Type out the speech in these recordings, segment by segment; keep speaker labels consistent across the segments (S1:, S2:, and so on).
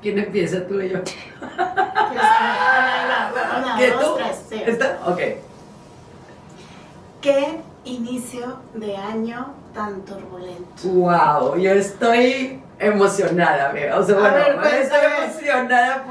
S1: ¿Quién empieza, tú y yo?
S2: Una,
S1: ¿Qué,
S2: dos,
S1: tú?
S2: tres, sí.
S1: ¿Está? Ok.
S2: ¿Qué inicio de año tan turbulento?
S1: Wow, yo estoy emocionada, amiga. O sea, bueno, estoy emocionada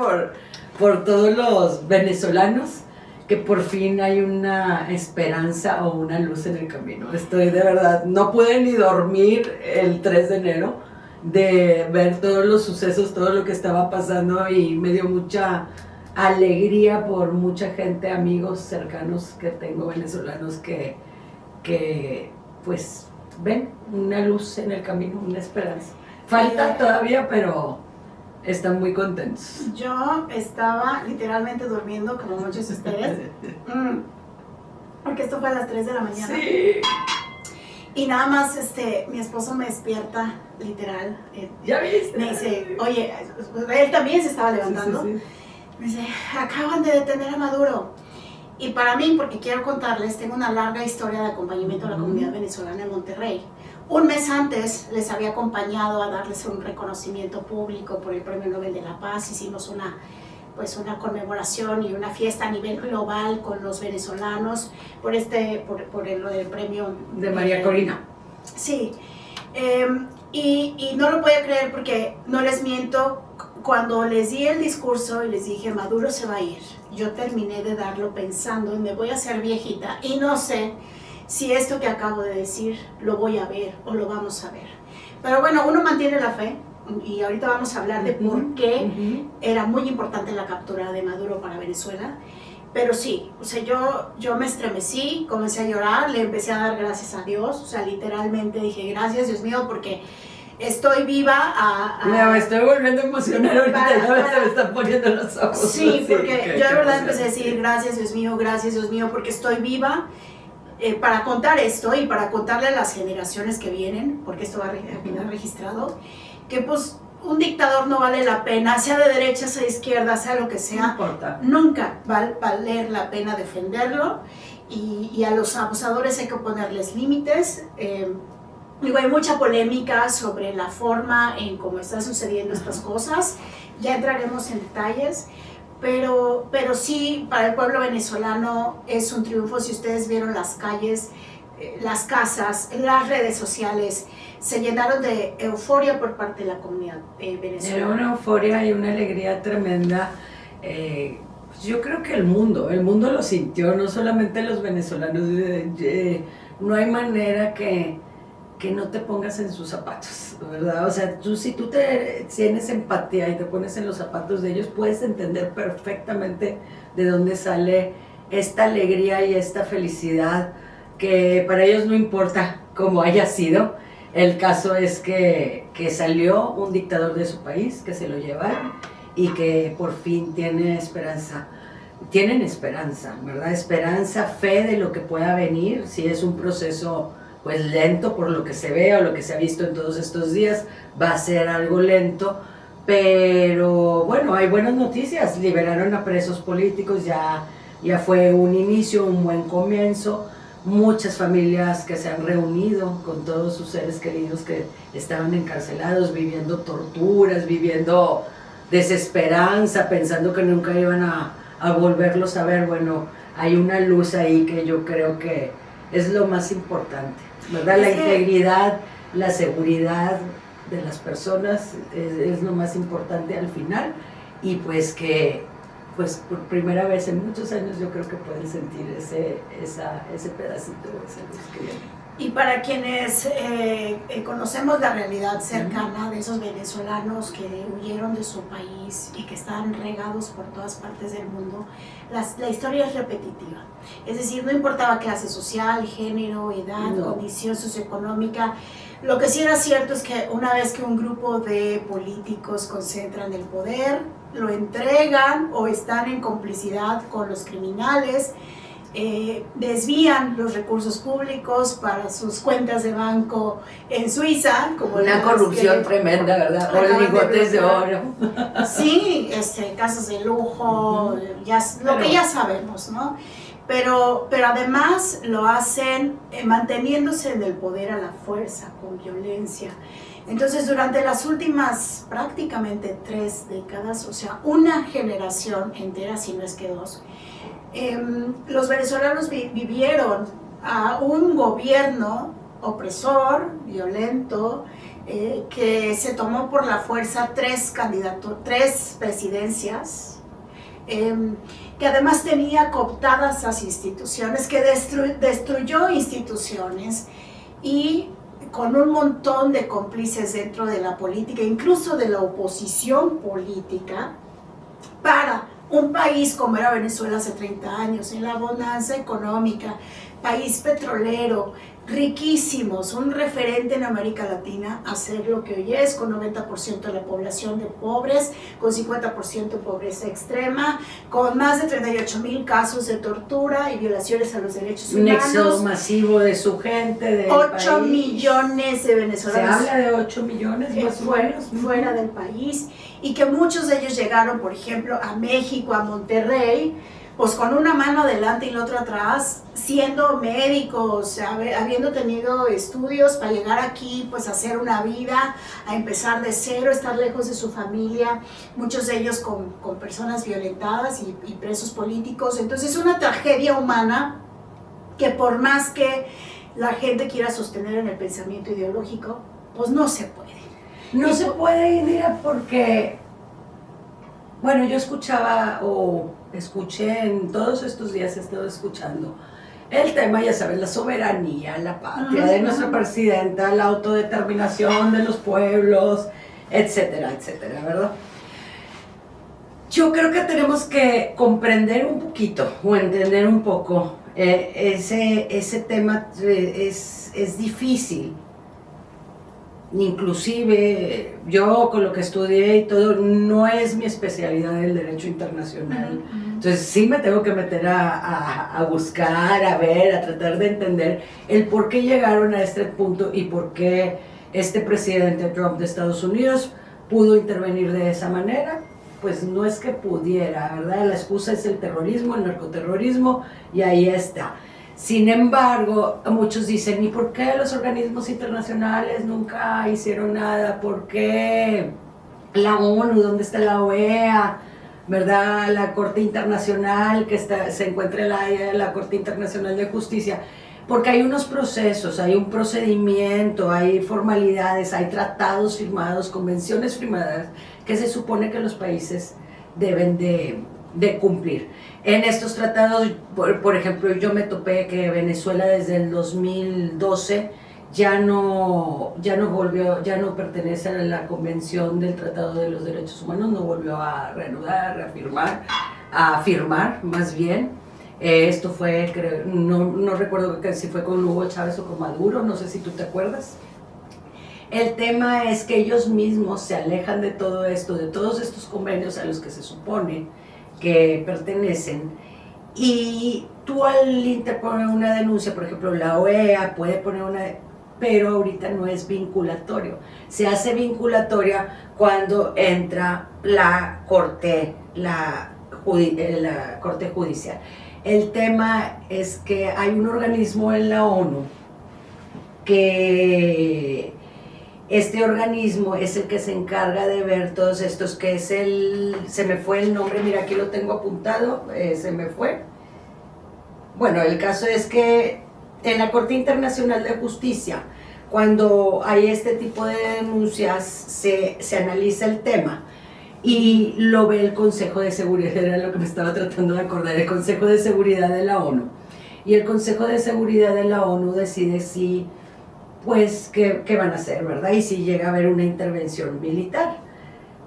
S1: por todos los venezolanos, que por fin hay una esperanza o una luz en el camino. Estoy de verdad, no pude ni dormir el 3 de enero de ver todos los sucesos, todo lo que estaba pasando, y me dio mucha alegría por mucha gente, amigos cercanos que tengo venezolanos que pues ven una luz en el camino, una esperanza. Falta todavía, pero están muy contentos.
S2: Yo estaba literalmente durmiendo, como muchos de ustedes, porque esto fue a las 3 de la mañana.
S1: Sí.
S2: Y nada más, mi esposo me despierta, literal.
S1: ¿Ya viste?
S2: Me dice, oye, él también se estaba levantando.
S1: Sí.
S2: Me dice, acaban de detener a Maduro. Y para mí, porque quiero contarles, tengo una larga historia de acompañamiento a la comunidad venezolana en Monterrey. Un mes antes les había acompañado a darles un reconocimiento público por el Premio Nobel de la Paz. Hicimos una conmemoración y una fiesta a nivel global con los venezolanos por lo del premio
S1: de María Corina.
S2: Sí, y no lo podía creer, porque no les miento, cuando les di el discurso y les dije Maduro se va a ir, yo terminé de darlo pensando en me voy a hacer viejita y no sé si esto que acabo de decir lo voy a ver o lo vamos a ver. Pero bueno, uno mantiene la fe, y ahorita vamos a hablar de por qué era muy importante la captura de Maduro para Venezuela. Pero sí, o sea, yo me estremecí, comencé a llorar, le empecé a dar gracias a Dios, o sea, literalmente dije, gracias Dios mío, porque estoy viva
S1: Me estoy volviendo a emocionar ahorita, ya se me están poniendo los ojos.
S2: Sí, porque yo de verdad empecé a decir, gracias Dios mío, porque estoy viva para contar esto y para contarle a las generaciones que vienen, porque esto va a quedar registrado, que pues un dictador no vale la pena, sea de derecha, sea de izquierda, sea lo que sea,
S1: no importa.
S2: Nunca va a valer la pena defenderlo, y a los abusadores hay que ponerles límites. Digo, hay mucha polémica sobre la forma en cómo están sucediendo estas cosas, ya entraremos en detalles, pero sí, para el pueblo venezolano es un triunfo. Si ustedes vieron las calles, las casas, las redes sociales, se llenaron de euforia por parte de la comunidad venezolana.
S1: Era una euforia y una alegría tremenda. Yo creo que el mundo lo sintió, no solamente los venezolanos. No hay manera que no te pongas en sus zapatos, ¿verdad? O sea, si tú tienes empatía y te pones en los zapatos de ellos, puedes entender perfectamente de dónde sale esta alegría y esta felicidad, que para ellos no importa cómo haya sido. El caso es que salió un dictador de su país, que se lo llevaron y que por fin tienen esperanza, ¿verdad? Esperanza, fe de lo que pueda venir. Si es un proceso pues lento por lo que se ve o lo que se ha visto en todos estos días, va a ser algo lento, pero bueno, hay buenas noticias. Liberaron a presos políticos, ya fue un inicio, un buen comienzo. Muchas familias que se han reunido con todos sus seres queridos que estaban encarcelados, viviendo torturas, viviendo desesperanza, pensando que nunca iban a volverlos a ver. Bueno, hay una luz ahí que yo creo que es lo más importante, ¿verdad? La integridad, la seguridad de las personas es lo más importante al final, y pues que por primera vez en muchos años yo creo que pueden sentir ese pedacito, esa luz que viene.
S2: Y para quienes conocemos la realidad cercana de esos venezolanos que huyeron de su país y que están regados por todas partes del mundo, la historia es repetitiva. Es decir, no importaba clase social, género, edad, condición socioeconómica. Lo que sí era cierto es que una vez que un grupo de políticos concentran el poder, lo entregan o están en complicidad con los criminales, desvían los recursos públicos para sus cuentas de banco en Suiza, como
S1: una corrupción tremenda, ¿verdad? Por lingotes de oro.
S2: Sí, casas de lujo, lo que ya sabemos, ¿no? pero además lo hacen manteniéndose en el poder a la fuerza, con violencia. Entonces, durante las últimas prácticamente 3 décadas, o sea, una generación entera, si no es que 2, los venezolanos vivieron a un gobierno opresor, violento, que se tomó por la fuerza 3 presidencias, que además tenía cooptadas las instituciones, que destruyó instituciones y con un montón de cómplices dentro de la política, incluso de la oposición política, para un país como era Venezuela hace 30 años, en la bonanza económica, país petrolero, riquísimos, un referente en América Latina, a ser lo que hoy es, con 90% de la población de pobres, con 50% de pobreza extrema, con más de 38,000 casos de tortura y violaciones a los derechos humanos.
S1: Un éxodo masivo de su gente, del
S2: 8
S1: país.
S2: millones de venezolanos.
S1: Se habla de 8 millones más o menos.
S2: Fuera del país, y que muchos de ellos llegaron, por ejemplo, a México, a Monterrey, pues con una mano adelante y la otra atrás, siendo médicos, habiendo tenido estudios para llegar aquí, pues a hacer una vida, a empezar de cero, estar lejos de su familia, muchos de ellos con personas violentadas y presos políticos. Entonces, es una tragedia humana que, por más que la gente quiera sostener en el pensamiento ideológico, pues no se puede.
S1: No se puede, Indira, porque, bueno, yo escuchaba o escuché en todos estos días, he estado escuchando el tema, ya sabes, la soberanía, la patria de nuestra presidenta, la autodeterminación de los pueblos, etcétera, etcétera, ¿verdad? Yo creo que tenemos que comprender un poquito o entender un poco ese tema. Es difícil. Inclusive yo, con lo que estudié y todo, no es mi especialidad el derecho internacional. Entonces sí me tengo que meter a buscar, a ver, a tratar de entender el por qué llegaron a este punto y por qué este presidente Trump de Estados Unidos pudo intervenir de esa manera. Pues no es que pudiera, ¿verdad? La excusa es el terrorismo, el narcoterrorismo, y ahí está. Sin embargo, muchos dicen, ¿y por qué los organismos internacionales nunca hicieron nada? ¿Por qué la ONU? ¿Dónde está la OEA? ¿Verdad? La Corte Internacional que se encuentra en la Corte Internacional de Justicia. Porque hay unos procesos, hay un procedimiento, hay formalidades, hay tratados firmados, convenciones firmadas que se supone que los países deben de cumplir. En estos tratados, por ejemplo, yo me topé que Venezuela desde el 2012 ya no pertenece a la Convención del Tratado de los Derechos Humanos, no volvió a reanudar, a firmar más bien. Esto fue, no recuerdo si fue con Hugo Chávez o con Maduro, no sé si tú te acuerdas. El tema es que ellos mismos se alejan de todo esto, de todos estos convenios a los que se supone que pertenecen, y tú al interponer una denuncia, por ejemplo, la OEA puede poner una, pero ahorita no es vinculatorio. Se hace vinculatoria cuando entra la Corte Judicial. El tema es que hay un organismo en la ONU que este organismo es el que se encarga de ver todos estos, que es se me fue el nombre, mira, aquí lo tengo apuntado, se me fue. Bueno, el caso es que en la Corte Internacional de Justicia, cuando hay este tipo de denuncias, se analiza el tema y lo ve el Consejo de Seguridad, era lo que me estaba tratando de acordar, el Consejo de Seguridad de la ONU. Y el Consejo de Seguridad de la ONU decide si, pues, ¿qué van a hacer, verdad? Y si llega a haber una intervención militar.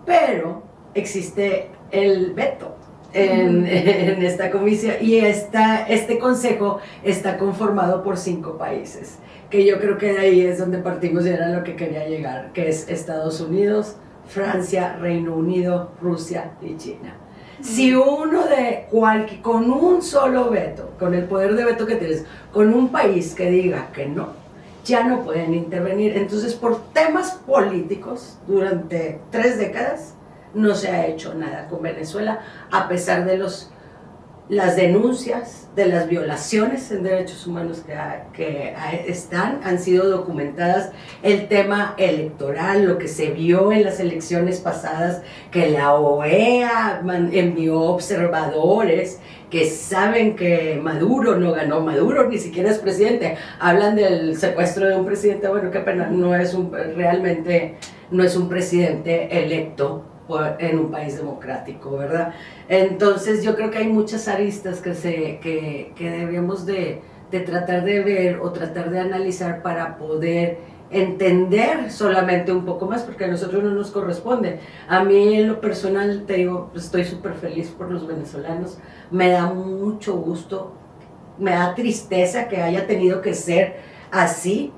S1: Pero existe el veto en esta comisión, y este consejo está conformado por 5 países, que yo creo que de ahí es donde partimos y era lo que quería llegar, que es Estados Unidos, Francia, Reino Unido, Rusia y China. Si uno con un solo veto, con el poder de veto que tienes, con un país que diga que no, ya no pueden intervenir. Entonces, por temas políticos, durante 3 décadas, no se ha hecho nada con Venezuela, a pesar de los las denuncias de las violaciones en derechos humanos han sido documentadas, el tema electoral, lo que se vio en las elecciones pasadas, que la OEA envió observadores que saben que Maduro no ganó, Maduro ni siquiera es presidente, hablan del secuestro de un presidente, bueno, qué pena, realmente no es un presidente electo en un país democrático, ¿verdad? Entonces yo creo que hay muchas aristas que debemos de tratar de ver o tratar de analizar para poder entender solamente un poco más, porque a nosotros no nos corresponde. A mí en lo personal, te digo, estoy súper feliz por los venezolanos, me da mucho gusto, me da tristeza que haya tenido que ser así,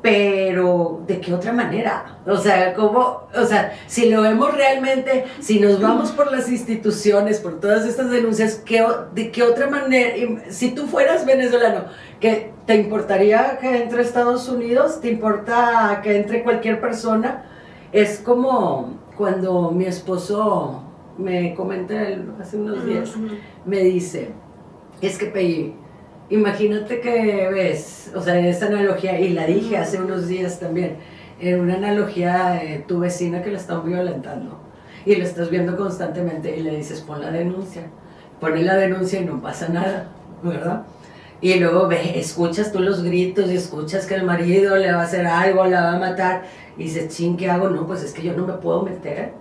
S1: pero ¿de qué otra manera? O sea, si lo vemos realmente, si nos vamos por las instituciones, por todas estas denuncias, ¿de qué otra manera? Si tú fueras venezolano, ¿te importaría que entre Estados Unidos? ¿Te importa que entre cualquier persona? Es como cuando mi esposo me comenta hace unos días, me dice, es que Pei, imagínate que ves, o sea, en esta analogía, y la dije hace unos días también, en una analogía de tu vecina que la están violentando y lo estás viendo constantemente y le dices, pone la denuncia y no pasa nada, ¿verdad? Y luego escuchas tú los gritos y escuchas que el marido le va a hacer algo, la va a matar y dices, chin, ¿qué hago? No, pues es que yo no me puedo meter.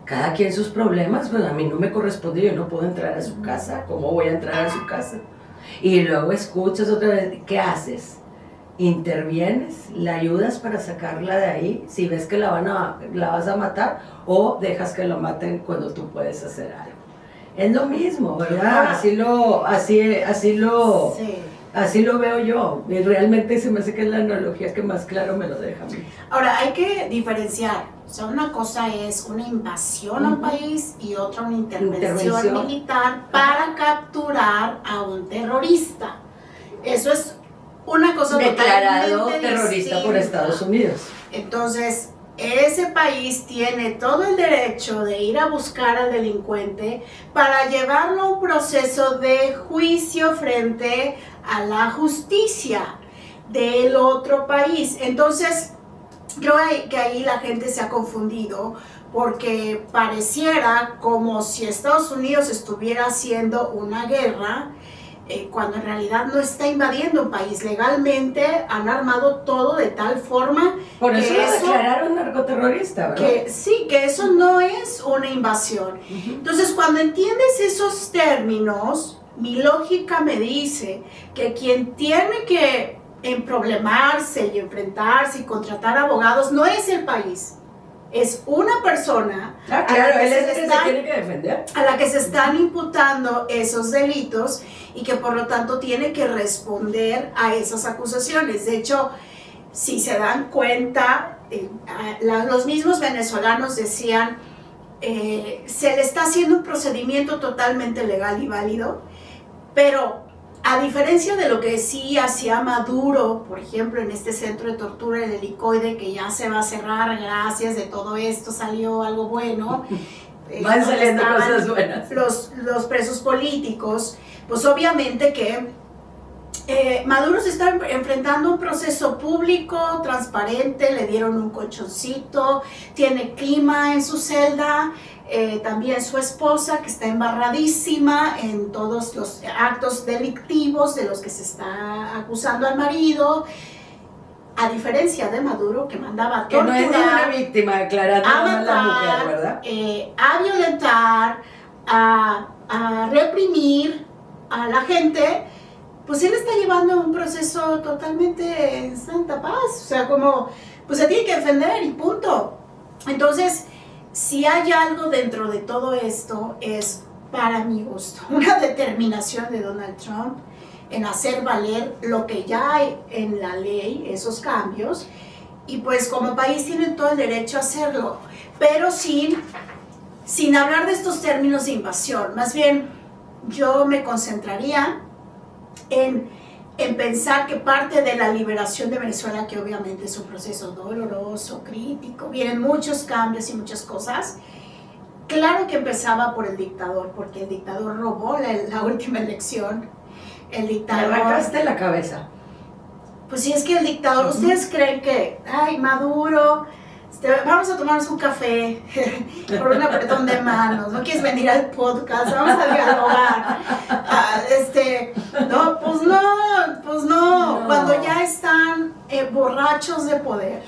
S1: Cada quien sus problemas, pues a mí no me corresponde, yo no puedo entrar a su casa. ¿Cómo voy a entrar a su casa? Y luego escuchas otra vez, ¿qué haces? ¿Intervienes? ¿La ayudas para sacarla de ahí? Si ves que la vas a matar, o dejas que lo maten cuando tú puedes hacer algo. Es lo mismo, ¿verdad? Así lo veo yo. Y realmente se me hace que es la analogía que más claro me lo deja a mí.
S2: Ahora, hay que diferenciar. O sea, una cosa es una invasión a un país y otra una intervención militar para capturar a un terrorista. Eso es una cosa
S1: declarado
S2: totalmente
S1: terrorista
S2: distinta
S1: por Estados Unidos.
S2: Entonces, ese país tiene todo el derecho de ir a buscar al delincuente para llevarlo a un proceso de juicio frente a la justicia del otro país. Entonces, creo que ahí la gente se ha confundido porque pareciera como si Estados Unidos estuviera haciendo una guerra cuando en realidad no está invadiendo un país. Legalmente han armado todo de tal forma
S1: por eso lo declararon narcoterrorista, ¿verdad?
S2: Que eso no es una invasión. Entonces, cuando entiendes esos términos, mi lógica me dice que quien tiene que emproblemarse y enfrentarse y contratar abogados no es el país, es una persona
S1: tiene que defender,
S2: a la que se están imputando esos delitos y que por lo tanto tiene que responder a esas acusaciones. De hecho, si se dan cuenta, los mismos venezolanos decían, se le está haciendo un procedimiento totalmente legal y válido, pero a diferencia de lo que sí hacía Maduro, por ejemplo, en este centro de tortura del Helicoide, que ya se va a cerrar, gracias, de todo esto salió algo bueno.
S1: Van saliendo cosas buenas.
S2: Los presos políticos, pues obviamente que Maduro se está enfrentando a un proceso público, transparente, le dieron un colchoncito, tiene clima en su celda. También su esposa, que está embarradísima en todos los actos delictivos de los que se está acusando al marido, a diferencia de Maduro, que mandaba a torturar,
S1: que no es una víctima, aclarando
S2: a matar,
S1: la mujer, ¿verdad?
S2: A violentar, a reprimir a la gente. Pues él está llevando un proceso totalmente en santa paz, o sea, como, pues se tiene que defender y punto. Entonces, si hay algo dentro de todo esto, es, para mi gusto, una determinación de Donald Trump en hacer valer lo que ya hay en la ley, esos cambios, y pues como país tienen todo el derecho a hacerlo, pero sin hablar de estos términos de invasión. Más bien, yo me concentraría en pensar que parte de la liberación de Venezuela, que obviamente es un proceso doloroso, crítico, vienen muchos cambios y muchas cosas, Claro que empezaba por el dictador, porque el dictador robó la última elección. El
S1: Me
S2: dictador...
S1: arrancaste la cabeza.
S2: Pues sí, es que el dictador, ¿ustedes creen que, ay, Maduro, vamos a tomarnos un café por un apretón de manos, no quieres venir al podcast, vamos a dialogar? No, pues no, cuando ya están borrachos de poder,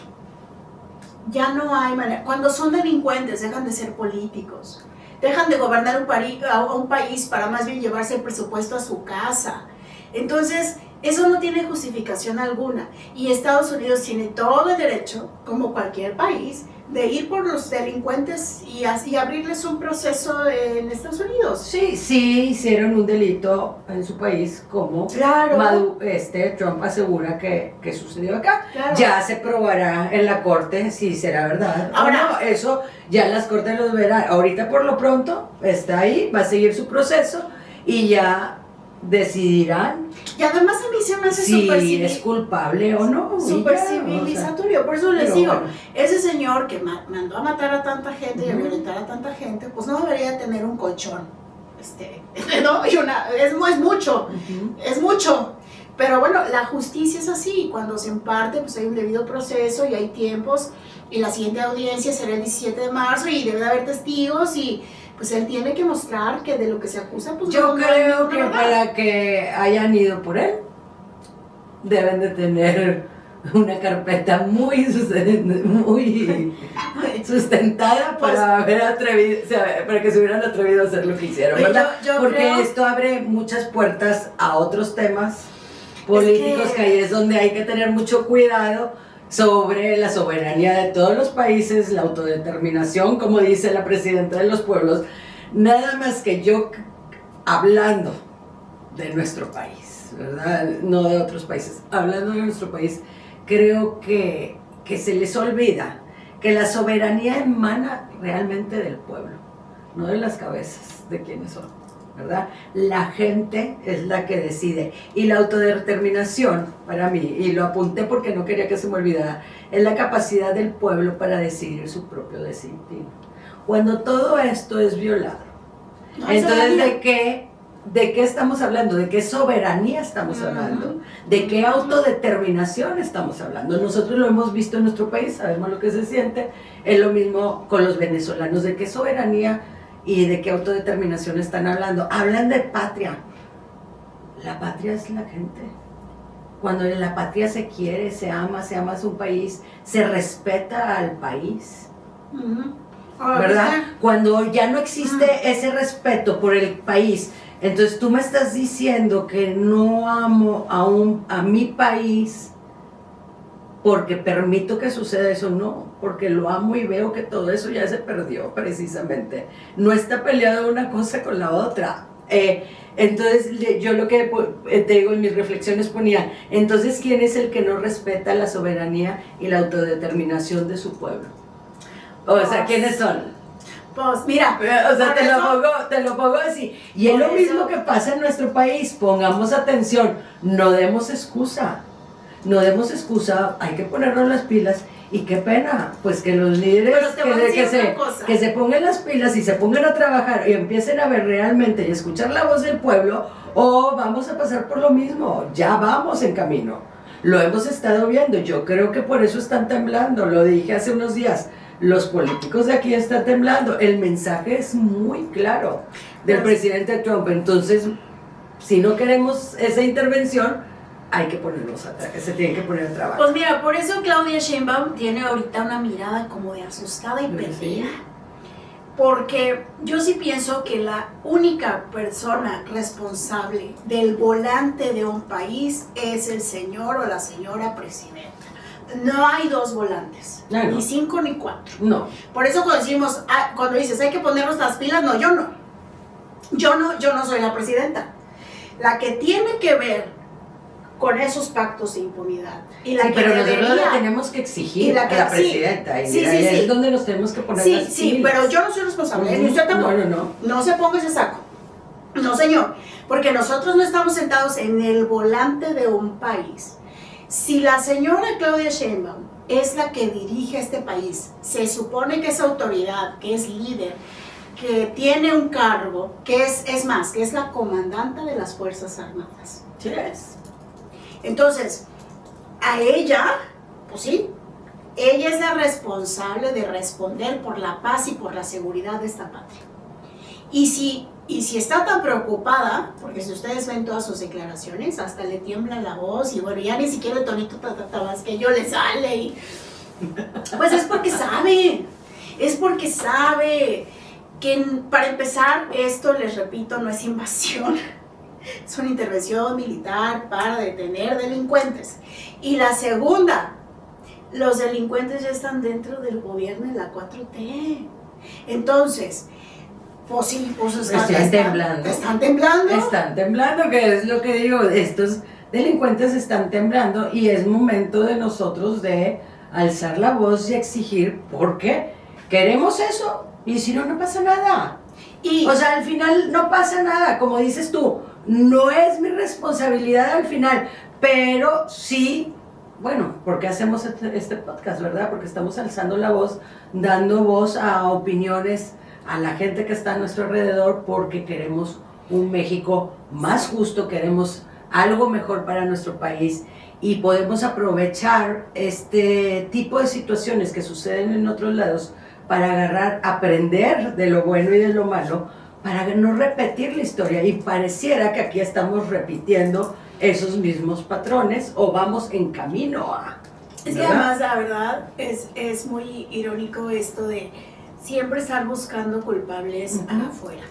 S2: ya no hay manera, cuando son delincuentes dejan de ser políticos, dejan de gobernar un país para más bien llevarse el presupuesto a su casa. Entonces, eso no tiene justificación alguna, y Estados Unidos tiene todo el derecho, como cualquier país, de ir por los delincuentes y así abrirles un proceso en Estados Unidos.
S1: Sí hicieron un delito en su país, como
S2: Claro.
S1: Trump asegura que sucedió acá.
S2: Claro.
S1: Ya se probará en la corte si será verdad.
S2: Ahora,
S1: no, eso ya las cortes los verán. Ahorita por lo pronto está ahí, va a seguir su proceso y ya decidirán
S2: y además a mí se me hace
S1: si es culpable o no.
S2: súper civilizatorio, por eso les digo,
S1: bueno.
S2: ese señor que mandó a matar a tanta gente y a violentar a tanta gente, pues no debería tener un colchón, ¿no? Y es mucho, es mucho, pero bueno, la justicia es así, cuando se imparte, pues hay un debido proceso y hay tiempos, y la siguiente audiencia será el 17 de marzo y debe de haber testigos y pues él tiene que mostrar que de lo que se acusa, pues
S1: yo creo que
S2: verdad.
S1: para que hayan ido por él, deben de tener una carpeta muy sustentada para haber atrevido, o sea, para que se hubieran atrevido a hacer lo que hicieron, ¿verdad?
S2: Yo
S1: porque
S2: creo...
S1: esto abre muchas puertas a otros temas políticos que ahí es donde hay que tener mucho cuidado sobre la soberanía de todos los países, la autodeterminación, como dice la presidenta de los pueblos. Nada más que yo, hablando de nuestro país, ¿verdad? No de otros países, hablando de nuestro país, creo que se les olvida que la soberanía emana realmente del pueblo, no de las cabezas de quienes son, ¿verdad? La gente es la que decide, y la autodeterminación, para mí, y lo apunté porque no quería que se me olvidara, es la capacidad del pueblo para decidir su propio destino. Cuando todo esto es violado, entonces ¿de qué estamos hablando? ¿De qué soberanía estamos hablando? ¿De qué autodeterminación estamos hablando? Nosotros lo hemos visto en nuestro país, sabemos lo que se siente. Es lo mismo con los venezolanos. ¿De qué soberanía y de qué autodeterminación están hablando? Hablan de patria. La patria es la gente. Cuando en la patria se quiere, se ama a su país, se respeta al país. ¿Verdad? Cuando ya no existe ese respeto por el país, entonces tú me estás diciendo que no amo a mi país porque permito que suceda eso. No, porque lo amo y veo que todo eso ya se perdió precisamente. No está peleado una cosa con la otra. Entonces yo lo que te digo en mis reflexiones ponía, entonces ¿quién es el que no respeta la soberanía y la autodeterminación de su pueblo? O sea, ¿quiénes son?
S2: Pues mira,
S1: o sea, te lo pongo así. Y es lo mismo que pasa en nuestro país. Pongamos atención, no demos excusa, hay que ponernos las pilas. Y qué pena, pues que los líderes que se pongan las pilas y se pongan a trabajar y empiecen a ver realmente y escuchar la voz del pueblo, o vamos a pasar por lo mismo. Ya vamos en camino, lo hemos estado viendo. Yo creo que por eso están temblando, lo dije hace unos días. Los políticos de aquí están temblando. El mensaje es muy claro del presidente Trump. Entonces, si no queremos esa intervención, hay que ponernos se tiene que poner a trabajar.
S2: Pues mira, por eso Claudia Sheinbaum tiene ahorita una mirada como de asustada y perdida. Sí. Porque yo sí pienso que la única persona responsable del volante de un país es el señor o la señora presidenta. No hay dos volantes, ni 5 ni 4.
S1: No.
S2: Por eso cuando dices hay que ponernos las pilas, no, yo no soy la presidenta. La que tiene que ver con esos pactos de impunidad. Y la
S1: sí,
S2: que
S1: pero
S2: debería,
S1: nosotros le tenemos que exigir a la presidenta.
S2: Sí,
S1: es donde nos tenemos que poner las pilas.
S2: Sí, pero yo no soy responsable, ni usted tampoco. No se ponga ese saco. No, señor, porque nosotros no estamos sentados en el volante de un país. Si la señora Claudia Sheinbaum es la que dirige este país, se supone que es autoridad, que es líder, que tiene un cargo, que es más, que es la comandante de las Fuerzas Armadas.
S1: Sí es.
S2: Entonces, a ella, pues sí, ella es la responsable de responder por la paz y por la seguridad de esta patria. Y si está tan preocupada, porque si ustedes ven todas sus declaraciones, hasta le tiembla la voz y bueno, ya ni siquiera el tonito tabasqueño le sale. Y, pues es porque sabe que para empezar, esto, les repito, no es invasión, es una intervención militar para detener delincuentes. Y la segunda, los delincuentes ya están dentro del gobierno de la 4T. Entonces, pues sí, pues
S1: están temblando.
S2: Están temblando.
S1: Están temblando, que es lo que digo, estos delincuentes están temblando y es momento de nosotros de alzar la voz y exigir, porque queremos eso y si no, no pasa nada. O sea, al final no pasa nada, como dices tú, no es mi responsabilidad al final, pero sí, bueno, ¿por qué hacemos este podcast, verdad? Porque estamos alzando la voz, dando voz a opiniones, a la gente que está a nuestro alrededor, porque queremos un México más justo, queremos algo mejor para nuestro país y podemos aprovechar este tipo de situaciones que suceden en otros lados para aprender de lo bueno y de lo malo, para no repetir la historia. Y pareciera que aquí estamos repitiendo esos mismos patrones o vamos en camino a...
S2: Es que además, la verdad, es muy irónico esto de siempre estar buscando culpables afuera.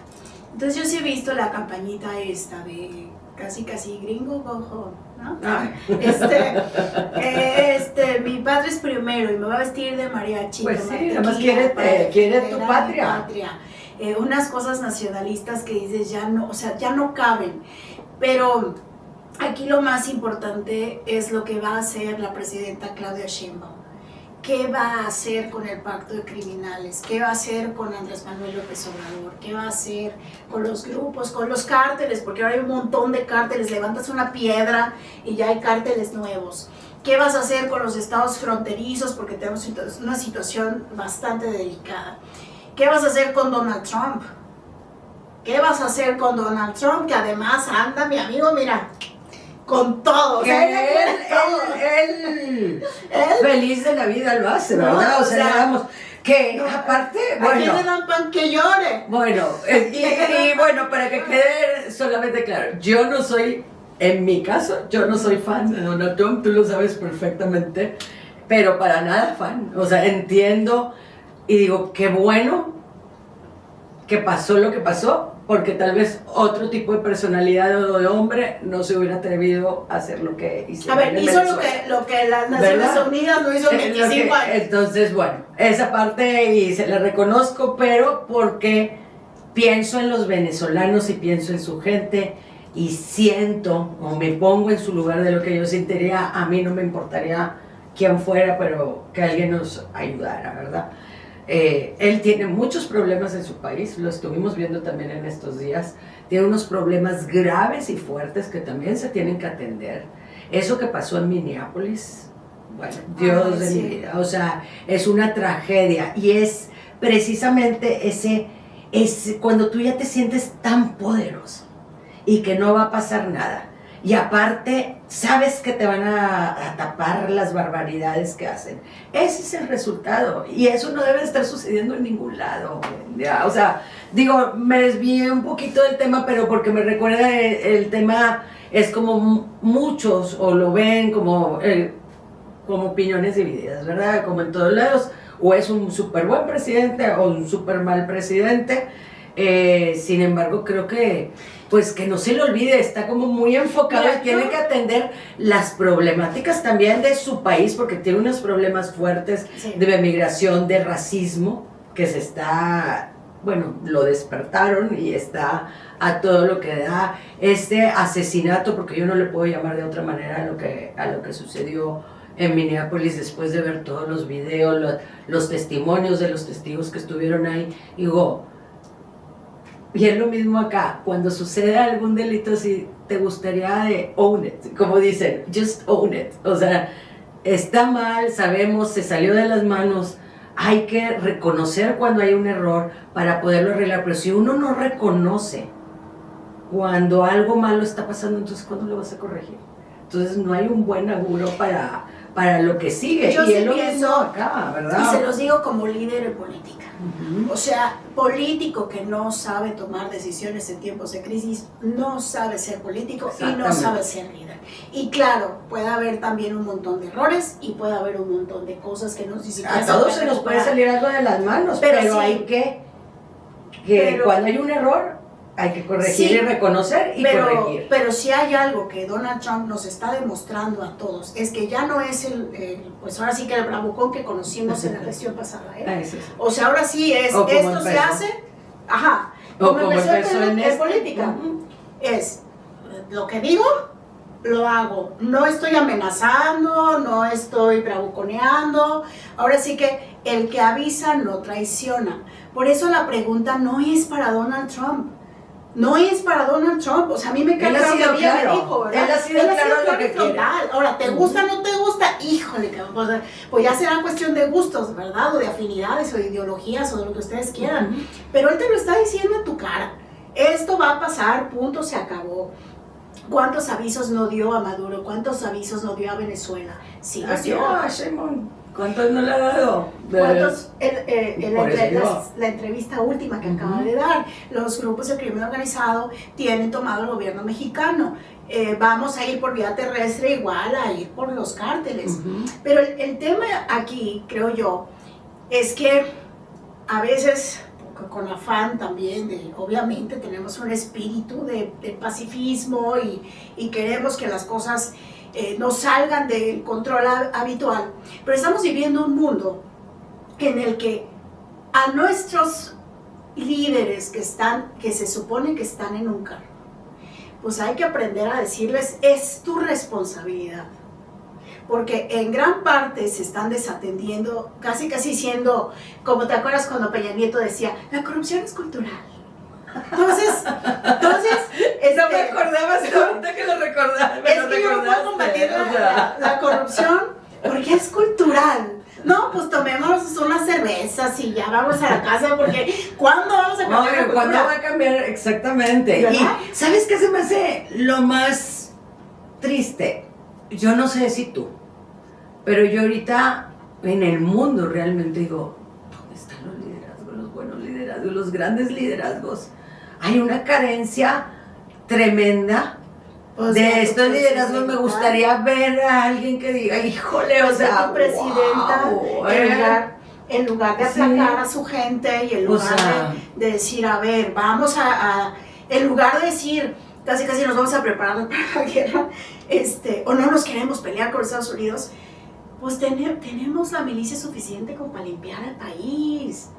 S2: Entonces yo sí he visto la campañita esta de casi gringo go home, ¿no? Mi patria es primero y me va a vestir de mariachi.
S1: Pues sí, además quiere tu patria.
S2: Unas cosas nacionalistas que dices ya no, o sea, ya no caben. Pero aquí lo más importante es lo que va a hacer la presidenta Claudia Sheinbaum. ¿Qué va a hacer con el pacto de criminales? ¿Qué va a hacer con Andrés Manuel López Obrador? ¿Qué va a hacer con los grupos, con los cárteles? Porque ahora hay un montón de cárteles, levantas una piedra y ya hay cárteles nuevos. ¿Qué vas a hacer con los estados fronterizos? Porque tenemos una situación bastante delicada. ¿Qué vas a hacer con Donald Trump? ¿Qué vas a hacer con Donald Trump? Que además anda, mi amigo, mira, con todo.
S1: Él feliz de la vida lo hace, ¿verdad?
S2: No,
S1: o sea, digamos, que no, aparte,
S2: bueno. ¿A quién le dan pan que llore?
S1: Bueno, y bueno, para que quede solamente claro, yo no soy, en mi caso, yo no soy fan de Donald Trump, tú lo sabes perfectamente, pero para nada fan. O sea, entiendo y digo, qué bueno que pasó lo que pasó, porque tal vez otro tipo de personalidad o de hombre no se hubiera atrevido a hacer lo que hizo.
S2: A ver, hizo lo que las Naciones Unidas no hizo en 25 años.
S1: Entonces, bueno, esa parte y se la reconozco, pero porque pienso en los venezolanos y pienso en su gente y siento o me pongo en su lugar de lo que yo sentiría. A mí no me importaría quién fuera, pero que alguien nos ayudara, ¿verdad? Él tiene muchos problemas en su país, lo estuvimos viendo también en estos días, tiene unos problemas graves y fuertes que también se tienen que atender. Eso que pasó en Minneapolis, bueno, Dios de mi vida, o sea, es una tragedia y es precisamente cuando tú ya te sientes tan poderoso y que no va a pasar nada. Y aparte, sabes que te van a tapar las barbaridades que hacen. Ese es el resultado. Y eso no debe estar sucediendo en ningún lado. ¿Ya? O sea, digo, me desvié un poquito del tema, pero porque me recuerda el tema, es como muchos, o lo ven como opiniones divididas, ¿verdad? Como en todos lados. O es un súper buen presidente o un súper mal presidente. Sin embargo, creo que pues que no se le olvide, está como muy enfocado y tiene que atender las problemáticas también de su país, porque tiene unos problemas fuertes de migración, de racismo, que se está, bueno, lo despertaron y está a todo lo que da. Este asesinato, porque yo no le puedo llamar de otra manera a lo que sucedió en Minneapolis después de ver todos los videos, los testimonios de los testigos que estuvieron ahí, digo, y es lo mismo acá, cuando sucede algún delito así, te gustaría de own it, como dicen, just own it, o sea, está mal, sabemos, se salió de las manos, hay que reconocer cuando hay un error para poderlo arreglar, pero si uno no reconoce cuando algo malo está pasando, entonces ¿cuándo lo vas a corregir? Entonces no hay un buen auguro para lo que sigue.
S2: Yo
S1: y
S2: sí
S1: es lo
S2: pienso,
S1: mismo acá, ¿verdad?
S2: y se los digo como líder en política.
S1: Uh-huh.
S2: O sea, político que no sabe tomar decisiones en tiempos de crisis, no sabe ser político y no sabe ser líder. Y claro, puede haber también un montón de errores y puede haber un montón de cosas que no sé.
S1: A todos se nos puede salir algo de las manos, pero sí, hay que cuando hay un error, hay que corregir, sí, y reconocer y corregir.
S2: Pero si hay algo que Donald Trump nos está demostrando a todos, es que ya no es pues ahora sí que el bravucón que conocimos en la gestión pasada, ¿eh?
S1: Sí.
S2: O sea, ahora sí es, esto se hace, ajá, como empezó en política, es lo que digo, lo hago, no estoy amenazando, no estoy bravuconeando, ahora sí que el que avisa no traiciona. Por eso la pregunta no es para Donald Trump. No es para Donald Trump, o sea, a mí me cae claro que ella me dijo, ¿verdad?
S1: Él ha sido claro lo que quiere.
S2: Ahora, ¿te gusta o no te gusta? Híjole, pues ya será cuestión de gustos, ¿verdad? O de afinidades, o de ideologías, o de lo que ustedes quieran. Pero él te lo está diciendo en tu cara. Esto va a pasar, punto, se acabó. ¿Cuántos avisos no dio a Maduro? ¿Cuántos avisos no dio a Venezuela? Sí,
S1: ¿Cuántos no le ha dado?
S2: ¿Cuántos? La entrevista última que acaba de dar, los grupos de crimen organizado tienen tomado el gobierno mexicano. Vamos a ir por vía terrestre igual a ir por los cárteles. Pero el tema aquí, creo yo, es que a veces, con afán también, obviamente tenemos un espíritu de pacifismo y queremos que las cosas no salgan del control habitual, pero estamos viviendo un mundo en el que a nuestros líderes que se supone que están en un cargo, pues hay que aprender a decirles, es tu responsabilidad, porque en gran parte se están desatendiendo, casi siendo, como te acuerdas cuando Peña Nieto decía, la corrupción es cultural. Entonces,
S1: no me acordabas ahorita que lo recordaba.
S2: Es que yo no puedo combatir la corrupción porque es cultural. No, pues tomémonos unas cervezas y ya vamos a la casa, porque ¿cuándo vamos a cambiar?
S1: No, ¿cuándo va a cambiar? Exactamente. ¿Verdad? Y ¿sabes qué se me hace lo más triste? Yo no sé si tú, pero yo ahorita en el mundo realmente digo, ¿dónde están los liderazgos, los buenos liderazgos, los grandes liderazgos? Hay una carencia tremenda de estos liderazgos. Me gustaría ver a alguien que diga, híjole, o sea,
S2: presidenta, wow, en lugar de aplacar a su gente y en lugar de decir, a ver, vamos en lugar de decir, casi nos vamos a preparar para la guerra, o no nos queremos pelear con Estados Unidos, pues tenemos la milicia suficiente como para limpiar el país.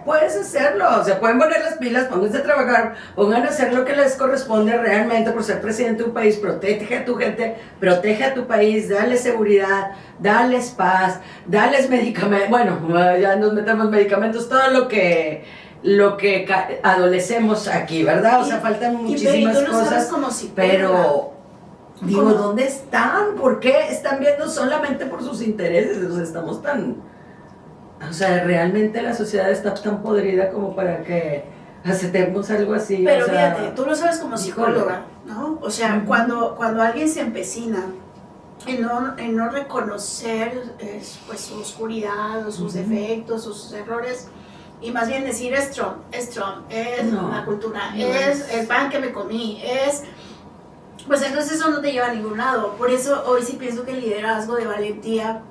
S1: Puedes hacerlo, o sea, pueden poner las pilas, pónganse a trabajar, pongan a hacer lo que les corresponde realmente por ser presidente de un país, protege a tu gente, protege a tu país, dale seguridad, dales paz, dales medicamentos, bueno, ya nos metemos medicamentos, todo lo que adolecemos aquí, ¿verdad? O sea, faltan muchísimas cosas, pero digo, ¿dónde están? ¿Por qué están viendo solamente por sus intereses? O sea, estamos o sea, realmente la sociedad está tan podrida como para que aceptemos algo así.
S2: Pero
S1: o sea,
S2: fíjate, tú lo sabes como psicóloga, ¿no? O sea, cuando alguien se empecina en no reconocer pues su oscuridad o sus defectos o sus errores, y más bien decir es Trump, es la cultura, es el pan que me comí, pues entonces eso no te lleva a ningún lado. Por eso hoy sí pienso que el liderazgo de valentía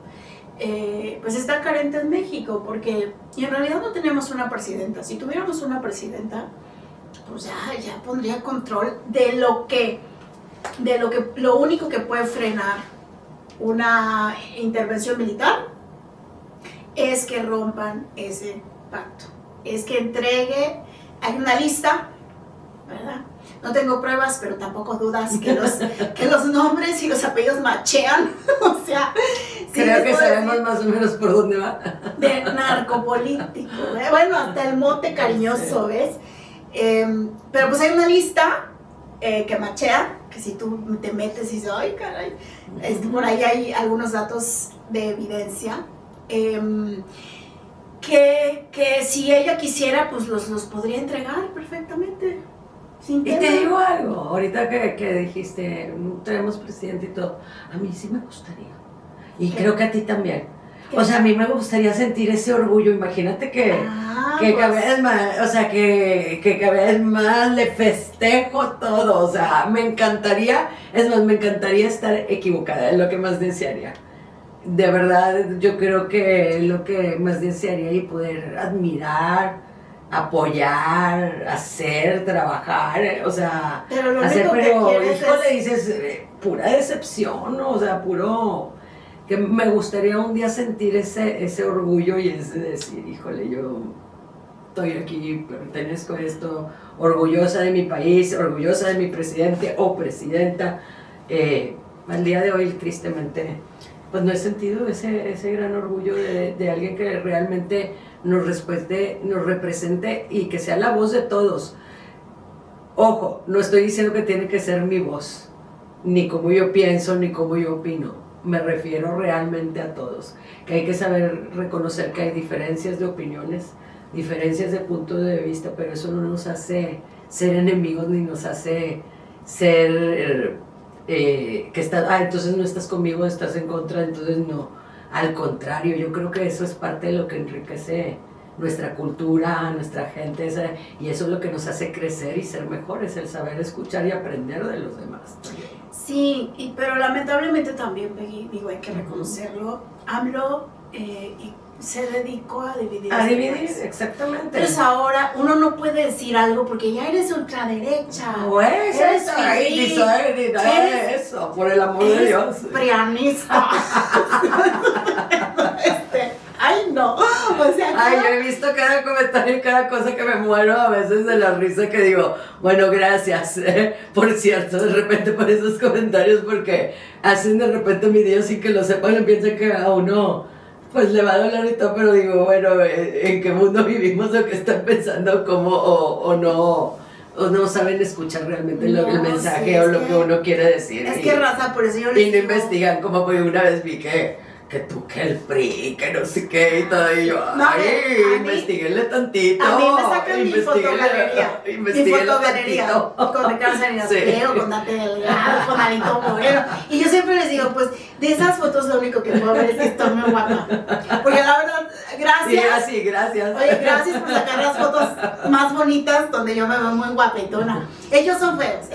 S2: pues está carente en México, porque y en realidad no tenemos una presidenta. Si tuviéramos una presidenta, pues ya pondría control de lo único que puede frenar una intervención militar es que rompan ese pacto, es que hay una lista, ¿verdad? No tengo pruebas, pero tampoco dudas que los nombres y los apellidos machean. O sea,
S1: creo que sabemos más o menos por dónde va.
S2: De narcopolítico, ¿eh? Bueno, hasta el mote cariñoso, ¿ves? Pero pues hay una lista que machea, que si tú te metes y dices, ay, caray, por ahí hay algunos datos de evidencia que si ella quisiera, pues los podría entregar perfectamente. Sin
S1: Y
S2: tema.
S1: te digo algo, ahorita que dijiste, tenemos presidente y todo, a mí sí me gustaría. Y
S2: ¿Qué?
S1: creo que a ti también.
S2: ¿Qué?
S1: O sea, a mí me gustaría sentir ese orgullo. Imagínate que
S2: Pues,
S1: cada vez más, o sea, que cada vez más le festejo todo. O sea, me encantaría, es más, me encantaría estar equivocada, es lo que más desearía. De verdad, yo creo que lo que más desearía y poder admirar, apoyar, hacer, trabajar, o sea,
S2: pero lo
S1: hacer,
S2: único
S1: pero
S2: que quieres
S1: híjole,
S2: es...
S1: dices, pura decepción, ¿no? O sea, puro, que me gustaría un día sentir ese orgullo y ese decir, híjole, yo estoy aquí, pertenezco a esto, orgullosa de mi país, orgullosa de mi presidente o presidenta. Al día de hoy, tristemente, pues no he sentido ese gran orgullo de alguien que realmente nos respete, nos represente y que sea la voz de todos. Ojo, no estoy diciendo que tiene que ser mi voz, ni como yo pienso, ni como yo opino. Me refiero realmente a todos. Que hay que saber reconocer que hay diferencias de opiniones, diferencias de puntos de vista, pero eso no nos hace ser enemigos ni nos hace ser... que estás, entonces no estás conmigo, estás en contra, entonces no. Al contrario, yo creo que eso es parte de lo que enriquece nuestra cultura, nuestra gente, y eso es lo que nos hace crecer y ser mejores, el saber escuchar y aprender de los demás.
S2: Sí, pero lamentablemente también, Peggy, digo, hay que reconocerlo, AMLO se dedicó a dividir.
S1: A dividir, exactamente.
S2: Entonces ahora uno no puede decir algo porque ya eres ultraderecha.
S1: Pues
S2: eres
S1: eso,
S2: fifí,
S1: eso, por el amor de Dios.
S2: prianista. Ay, no. O sea,
S1: ay, yo he visto cada comentario y cada cosa que me muero a veces de la risa que digo, bueno, gracias, por cierto, de repente por esos comentarios porque hacen de repente mi día sin que lo sepan y piensan que a uno pues le va a doler y todo, pero digo, bueno, ¿en qué mundo vivimos o qué están pensando? ¿Cómo o no saben escuchar realmente
S2: no,
S1: el mensaje
S2: sí,
S1: o lo que uno quiere decir?
S2: Es que raza, por eso yo les
S1: y no
S2: digo,
S1: investigan, como pues una vez vi que tú, que el PRI, que no sé qué, y todo, y yo,
S2: no,
S1: investiguenle tantito.
S2: A mí me sacan mi fotogalería. Mi fotogalería. Con Ricardo Salinas Pliego, con Dante Delgado, con Alito Moreno. Y yo siempre les digo, pues, de esas fotos lo único que puedo ver es que estoy muy guapa. Porque la verdad, gracias.
S1: Sí, gracias.
S2: Oye, gracias por sacar las fotos más bonitas donde yo me veo muy guapetona. Ellos son feos,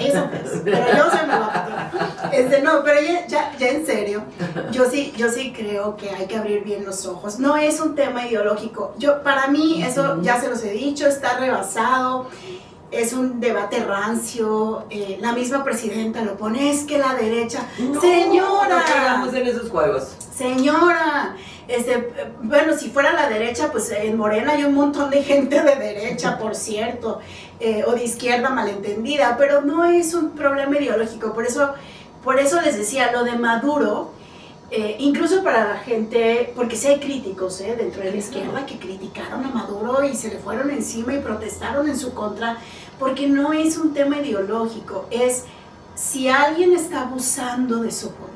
S2: pero yo soy muy guapetona. No, pero ya en serio, yo sí creo que hay que abrir bien los ojos. No es un tema ideológico. Para mí, eso ya se los he dicho, está rebasado. Es un debate rancio. La misma presidenta lo pone, es que la derecha.
S1: No,
S2: señora,
S1: no caigamos en esos juegos.
S2: Señora, bueno, si fuera la derecha, pues en Morena hay un montón de gente de derecha, por cierto, o de izquierda malentendida, pero no es un problema ideológico. Por eso les decía, lo de Maduro, incluso para la gente, porque sí hay críticos dentro de la izquierda que criticaron a Maduro y se le fueron encima y protestaron en su contra, porque no es un tema ideológico, es si alguien está abusando de su poder.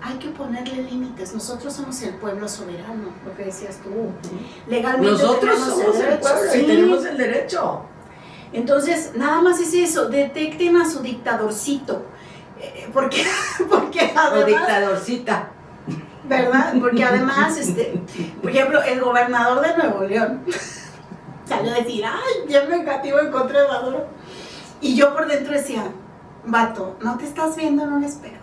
S2: Hay que ponerle límites. Nosotros somos el pueblo soberano, lo que decías tú. Legalmente
S1: nosotros somos el pueblo y tenemos el derecho.
S2: Entonces, nada más es eso, detecten a su dictadorcito. Porque además...
S1: O dictadorcita.
S2: ¿Verdad? Porque además, por ejemplo, el gobernador de Nuevo León salió a decir, ay, bien vengativo en contra de Maduro. Y yo por dentro decía, vato, no te estás viendo en un espejo.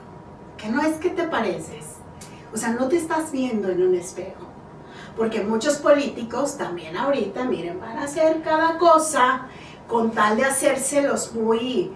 S2: Que no es que te pareces. O sea, no te estás viendo en un espejo. Porque muchos políticos también ahorita, miren, van a hacer cada cosa con tal de hacerse los muy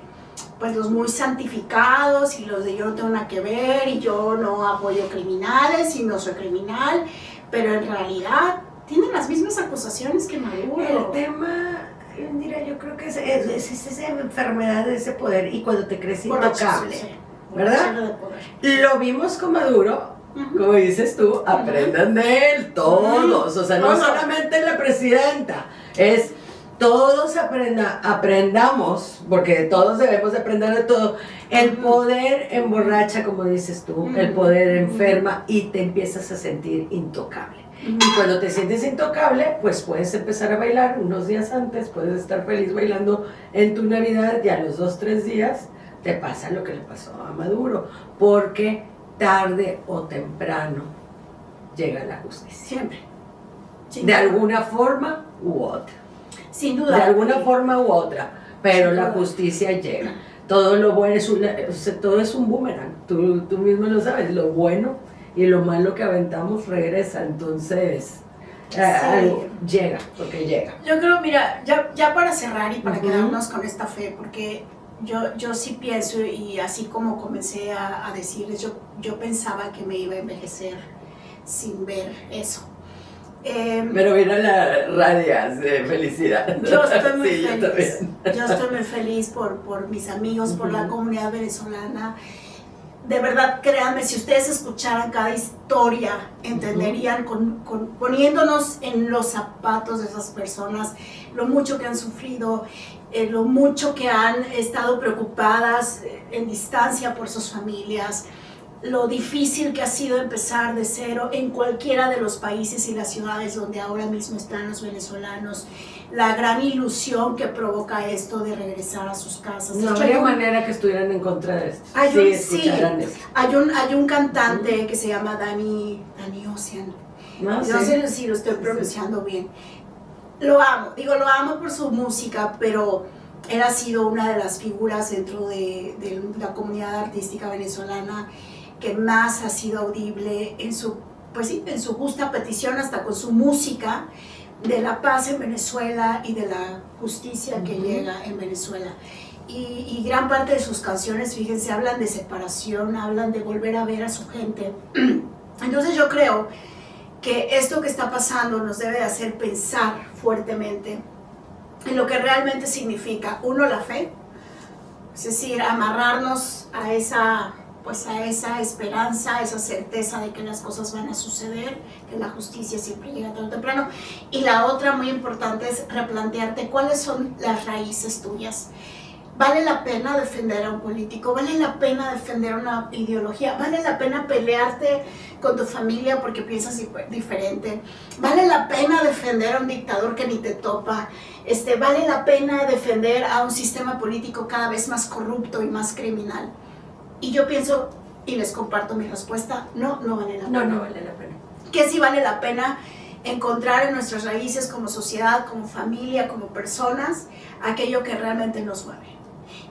S2: santificados y los de yo no tengo nada que ver y yo no apoyo criminales y no soy criminal, pero en realidad tienen las mismas acusaciones que Maduro.
S1: El tema, mira, yo creo que es esa enfermedad de ese poder y cuando te crees intocable, sí. ¿Verdad? Lo vimos con Maduro, como dices tú, aprendan de él, todos, o sea, no solamente la presidenta, es todos aprendamos, porque todos debemos de aprender de todo. El poder emborracha, como dices tú, el poder enferma y te empiezas a sentir intocable. Y cuando te sientes intocable, pues puedes empezar a bailar unos días antes, puedes estar feliz bailando en tu Navidad y a los 2-3 días te pasa lo que le pasó a Maduro, porque tarde o temprano llega la justicia.
S2: Siempre.
S1: De alguna forma u otra.
S2: Sin duda.
S1: De alguna forma u otra, pero la
S2: duda.
S1: justicia llega. Todo lo bueno todo es un boomerang, tú mismo lo sabes, lo bueno y lo malo que aventamos regresa, entonces algo llega, porque llega.
S2: Yo creo, mira, ya para cerrar y para quedarnos con esta fe, porque yo sí pienso, y así como comencé a decirles, yo pensaba que me iba a envejecer sin ver eso.
S1: Pero vieron las radias de felicidad.
S2: Yo estoy muy
S1: sí,
S2: feliz. Yo estoy muy feliz por mis amigos, por la comunidad venezolana. De verdad, créanme, si ustedes escucharan cada historia, entenderían poniéndonos en los zapatos de esas personas, lo mucho que han sufrido, lo mucho que han estado preocupadas en distancia por sus familias, lo difícil que ha sido empezar de cero en cualquiera de los países y las ciudades donde ahora mismo están los venezolanos, la gran ilusión que provoca esto de regresar a sus casas.
S1: No habría manera que estuvieran en contra de esto.
S2: Hay un cantante que se llama Danny Ocean. No sé si lo estoy pronunciando bien. Lo amo por su música, pero él ha sido una de las figuras dentro de la comunidad artística venezolana que más ha sido audible en su justa petición, hasta con su música, de la paz en Venezuela y de la justicia que llega en Venezuela. Y gran parte de sus canciones, fíjense, hablan de separación, hablan de volver a ver a su gente. Entonces yo creo que esto que está pasando nos debe de hacer pensar fuertemente en lo que realmente significa, uno, la fe, es decir, amarrarnos a esa esperanza, a esa certeza de que las cosas van a suceder, que la justicia siempre llega tarde o temprano. Y la otra muy importante es replantearte cuáles son las raíces tuyas. ¿Vale la pena defender a un político? ¿Vale la pena defender una ideología? ¿Vale la pena pelearte con tu familia porque piensas diferente? ¿Vale la pena defender a un dictador que ni te topa? ¿Vale la pena defender a un sistema político cada vez más corrupto y más criminal? Y yo pienso, y les comparto mi respuesta, no vale la pena.
S1: No vale la pena.
S2: Que sí vale la pena encontrar en nuestras raíces como sociedad, como familia, como personas, aquello que realmente nos mueve.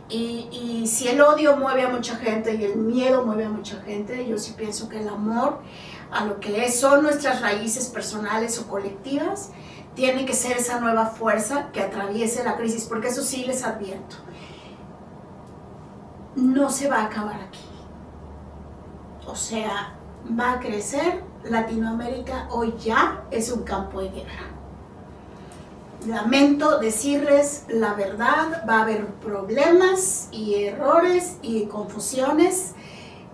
S2: Y si el odio mueve a mucha gente y el miedo mueve a mucha gente, yo sí pienso que el amor a lo que son nuestras raíces personales o colectivas tiene que ser esa nueva fuerza que atraviese la crisis, porque eso sí les advierto, no se va a acabar aquí. O sea, va a crecer. Latinoamérica hoy ya es un campo de guerra. Lamento decirles la verdad, va a haber problemas y errores y confusiones,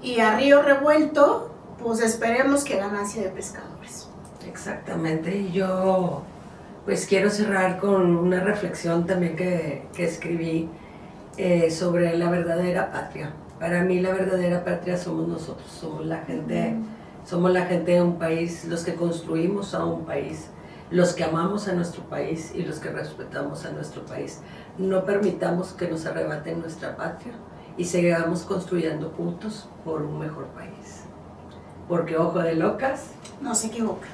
S2: y a río revuelto, pues esperemos que ganancia de pescadores.
S1: Exactamente, y yo pues quiero cerrar con una reflexión también que escribí sobre la verdadera patria. Para mí la verdadera patria somos nosotros, somos la gente de un país, los que construimos a un país, los que amamos a nuestro país y los que respetamos a nuestro país. No permitamos que nos arrebaten nuestra patria y sigamos construyendo juntos por un mejor país. Porque ojo de locas
S2: no se equivoca.